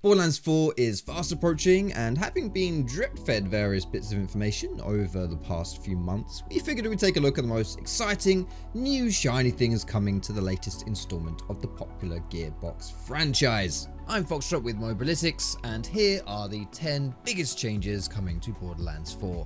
Borderlands 4 is fast approaching, and having been drip-fed various bits of information over the past few months, we figured we would take a look at the most exciting, new shiny things coming to the latest installment of the popular Gearbox franchise. I'm Foxtrot with Mobalytics, and here are the 10 biggest changes coming to Borderlands 4.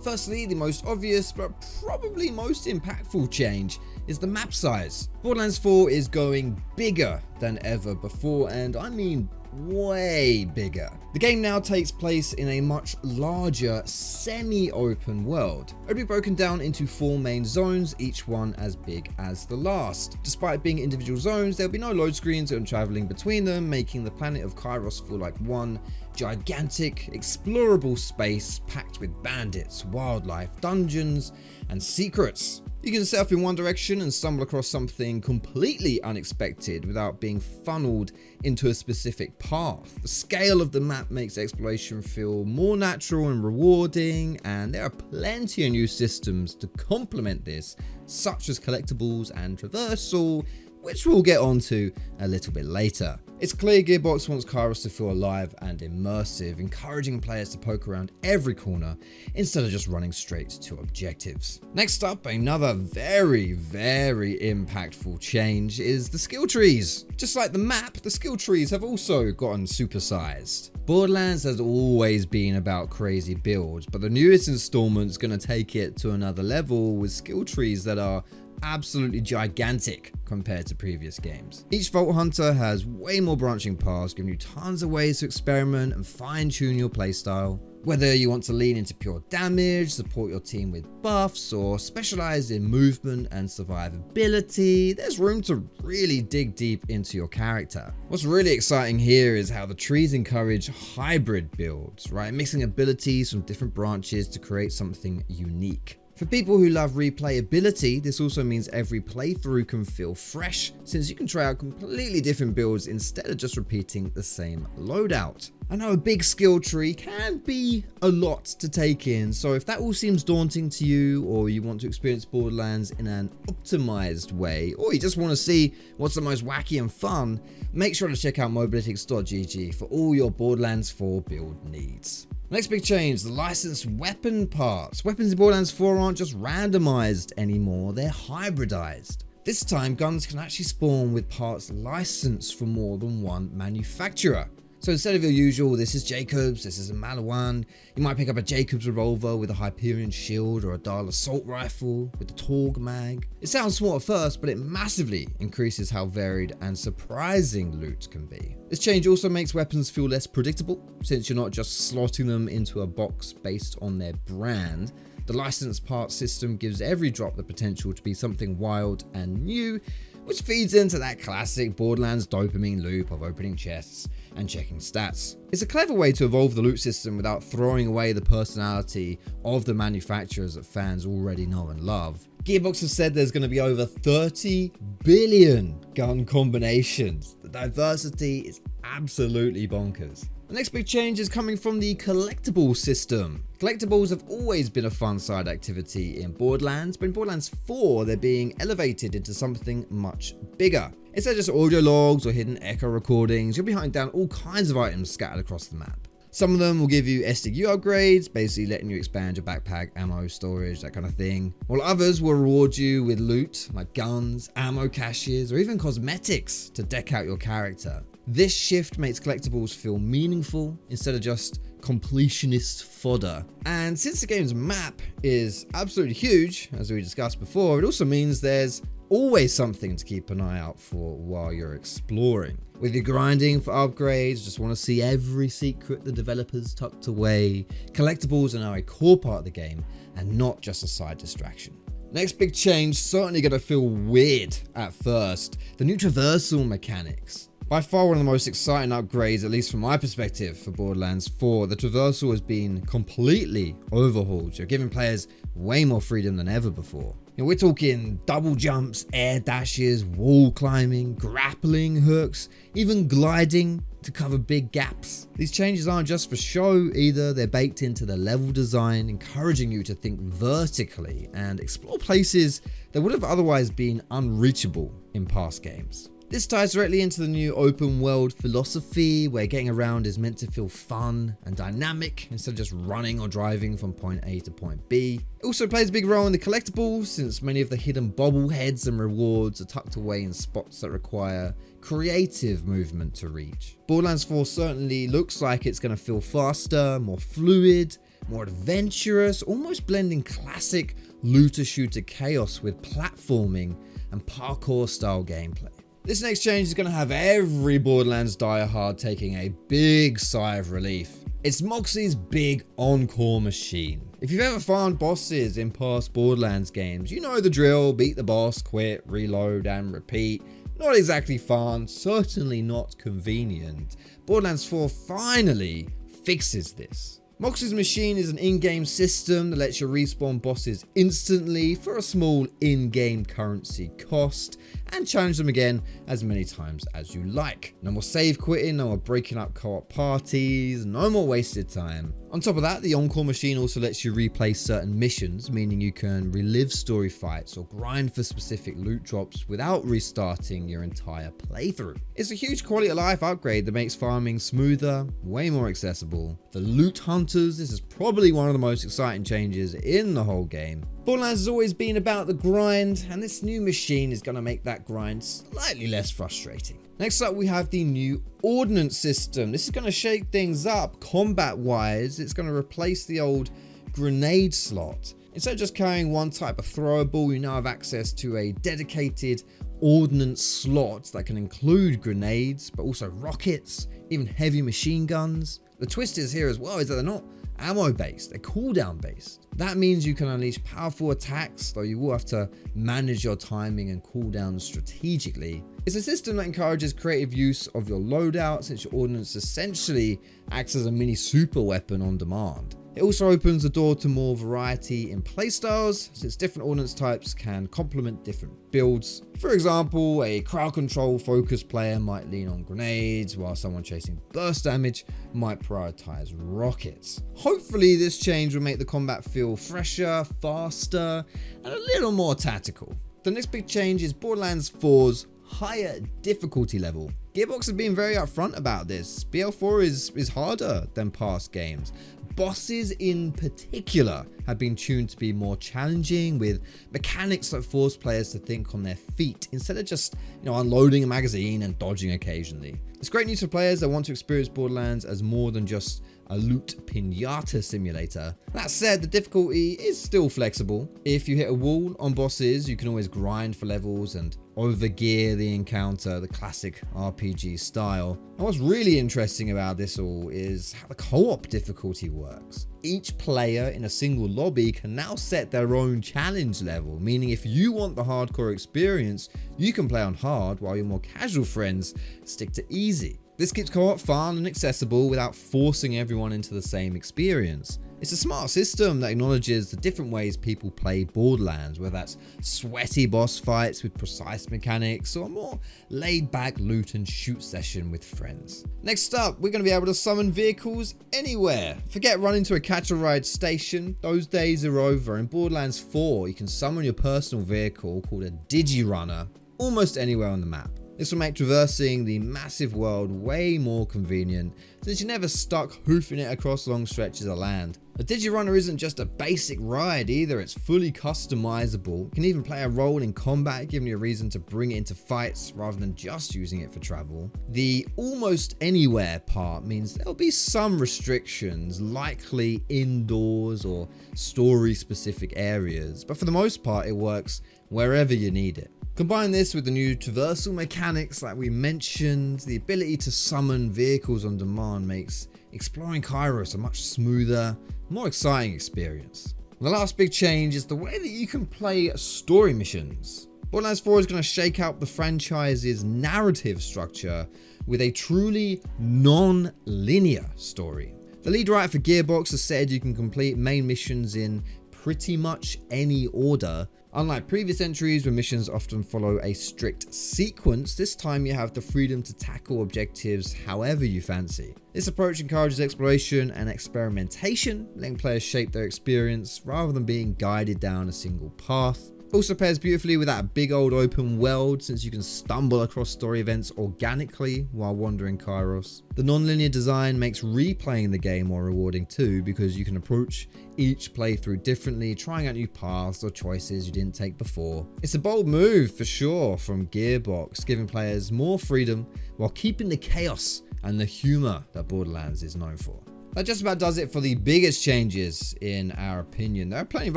Firstly, the most obvious but probably most impactful change is the map size. Borderlands 4 is going bigger than ever before, and I mean way bigger. The game now takes place in a much larger semi-open world. It'll be broken down into 4 main zones, each one as big as the last. Despite being individual zones, there'll be no load screens when traveling between them, making the planet of Kairos feel like one gigantic, explorable space packed with bandits, wildlife, dungeons, and secrets. You can set off in one direction and stumble across something completely unexpected without being funneled into a specific path. The scale of the map makes exploration feel more natural and rewarding, and there are plenty of new systems to complement this, such as Collectibles and Traversal, which we'll get onto a little bit later. It's clear Gearbox wants Kairos to feel alive and immersive, encouraging players to poke around every corner instead of just running straight to objectives. Next up, another very impactful change is the skill trees. Just like the map, the skill trees have also gotten supersized. Borderlands has always been about crazy builds, but the newest installment is going to take it to another level with skill trees that are absolutely gigantic compared to previous games. Each Vault Hunter has way more branching paths, giving you tons of ways to experiment and fine-tune your playstyle. Whether you want to lean into pure damage, support your team with buffs, or specialize in movement and survivability, there's room to really dig deep into your character. What's really exciting here is how the trees encourage hybrid builds, right? Mixing abilities from different branches to create something unique. For people who love replayability, this also means every playthrough can feel fresh, since you can try out completely different builds instead of just repeating the same loadout. I know a big skill tree can be a lot to take in, so if that all seems daunting to you, or you want to experience Borderlands in an optimized way, or you just want to see what's the most wacky and fun, make sure to check out mobalytics.gg for all your Borderlands 4 build needs. Next big change, the licensed weapon parts. Weapons in Borderlands 4 aren't just randomized anymore, they're hybridized. This time, guns can actually spawn with parts licensed from more than one manufacturer. So instead of your usual, this is Jacobs, this is a Malawan, you might pick up a Jacobs revolver with a Hyperion shield, or a Dial assault rifle with a Torg mag. It sounds small at first, but it massively increases how varied and surprising loot can be. This change also makes weapons feel less predictable, since you're not just slotting them into a box based on their brand. The licensed parts system gives every drop the potential to be something wild and new, which feeds into that classic Borderlands dopamine loop of opening chests and checking stats. It's a clever way to evolve the loot system without throwing away the personality of the manufacturers that fans already know and love. Gearbox has said there's going to be over 30 billion gun combinations. The diversity is absolutely bonkers. The next big change is coming from the Collectibles system. Collectibles have always been a fun side activity in Borderlands, but in Borderlands 4 they're being elevated into something much bigger. Instead of just audio logs or hidden echo recordings, you'll be hunting down all kinds of items scattered across the map. Some of them will give you SDU upgrades, basically letting you expand your backpack, ammo, storage, that kind of thing. While others will reward you with loot, like guns, ammo caches, or even cosmetics to deck out your character. This shift makes Collectibles feel meaningful instead of just completionist fodder. And since the game's map is absolutely huge, as we discussed before, it also means there's always something to keep an eye out for while you're exploring. Whether you're grinding for upgrades, just want to see every secret the developers tucked away, Collectibles are now a core part of the game and not just a side distraction. Next big change, certainly going to feel weird at first, the new Traversal mechanics. By far one of the most exciting upgrades, at least from my perspective, for Borderlands 4, the Traversal has been completely overhauled. You're giving players way more freedom than ever before. We're talking double jumps, air dashes, wall climbing, grappling hooks, even gliding to cover big gaps. These changes aren't just for show either, they're baked into the level design, encouraging you to think vertically and explore places that would have otherwise been unreachable in past games. This ties directly into the new open world philosophy, where getting around is meant to feel fun and dynamic instead of just running or driving from point A to point B. It also plays a big role in the collectibles, since many of the hidden bobbleheads and rewards are tucked away in spots that require creative movement to reach. Borderlands 4 certainly looks like it's going to feel faster, more fluid, more adventurous, almost blending classic looter-shooter chaos with platforming and parkour style gameplay. This next change is going to have every Borderlands diehard taking a big sigh of relief. It's Moxy's big Encore machine. If you've ever farmed bosses in past Borderlands games, you know the drill: beat the boss, quit, reload and repeat. Not exactly fun, certainly not convenient. Borderlands 4 finally fixes this. Moxy's machine is an in-game system that lets you respawn bosses instantly for a small in-game currency cost, and challenge them again as many times as you like. No more save quitting, no more breaking up co-op parties, no more wasted time. On top of that, the Encore machine also lets you replay certain missions, meaning you can relive story fights or grind for specific loot drops without restarting your entire playthrough. It's a huge quality of life upgrade that makes farming smoother, way more accessible. For loot hunters, this is probably one of the most exciting changes in the whole game. Borderlands has always been about the grind, and this new machine is going to make that grind slightly less frustrating. Next up, we have the new Ordnance system. This is going to shake things up combat-wise. It's going to replace the old grenade slot. Instead of just carrying one type of throwable, you now have access to a dedicated Ordnance slot that can include grenades, but also rockets, even heavy machine guns. The twist is here as well is that they're not ammo based, they're cooldown based. That means you can unleash powerful attacks, though you will have to manage your timing and cooldowns strategically. It's a system that encourages creative use of your loadout, since your Ordnance essentially acts as a mini super weapon on demand. It also opens the door to more variety in playstyles, since different Ordnance types can complement different builds. For example, a crowd control focused player might lean on grenades, while someone chasing burst damage might prioritize rockets. Hopefully this change will make the combat feel fresher, faster, and a little more tactical. The next big change is Borderlands 4's higher difficulty level. Gearbox has been very upfront about this. BL4 is harder than past games. Bosses in particular have been tuned to be more challenging, with mechanics that force players to think on their feet instead of just, unloading a magazine and dodging occasionally. It's great news for players that want to experience Borderlands as more than just a loot pinata simulator. That said, the difficulty is still flexible. If you hit a wall on bosses, you can always grind for levels and overgear the encounter, the classic RPG style. And what's really interesting about this all is how the co-op difficulty works. Each player in a single lobby can now set their own challenge level, meaning if you want the hardcore experience, you can play on hard, while your more casual friends stick to easy. This keeps co-op fun and accessible without forcing everyone into the same experience. It's a smart system that acknowledges the different ways people play Borderlands, whether that's sweaty boss fights with precise mechanics, or a more laid-back loot and shoot session with friends. Next up, we're going to be able to summon vehicles anywhere. Forget running to a catch-a-ride station, those days are over. In Borderlands 4, you can summon your personal vehicle called a Digirunner almost anywhere on the map. This will make traversing the massive world way more convenient, since you're never stuck hoofing it across long stretches of land. The Digirunner isn't just a basic ride either, it's fully customizable. It can even play a role in combat, giving you a reason to bring it into fights rather than just using it for travel. The almost anywhere part means there'll be some restrictions, likely indoors or story specific areas, but for the most part it works wherever you need it. Combine this with the new traversal mechanics like we mentioned, the ability to summon vehicles on demand makes exploring Kairos a much smoother, more exciting experience. And the last big change is the way that you can play story missions. Borderlands 4 is going to shake out the franchise's narrative structure with a truly non-linear story. The lead writer for Gearbox has said you can complete main missions in pretty much any order. Unlike previous entries where missions often follow a strict sequence, this time you have the freedom to tackle objectives however you fancy. This approach encourages exploration and experimentation, letting players shape their experience rather than being guided down a single path. Also pairs beautifully with that big old open world, since you can stumble across story events organically while wandering Kairos. The non-linear design makes replaying the game more rewarding too, because you can approach each playthrough differently, trying out new paths or choices you didn't take before. It's a bold move for sure from Gearbox, giving players more freedom while keeping the chaos and the humor that Borderlands is known for. That just about does it for the biggest changes in our opinion. There are plenty of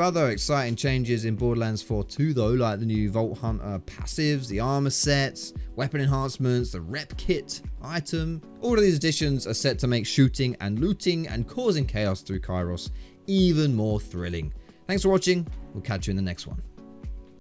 other exciting changes in Borderlands 4 too though, like the new Vault Hunter passives, the armor sets, weapon enhancements, the rep kit item. All of these additions are set to make shooting and looting and causing chaos through Kairos even more thrilling. Thanks for watching, we'll catch you in the next one.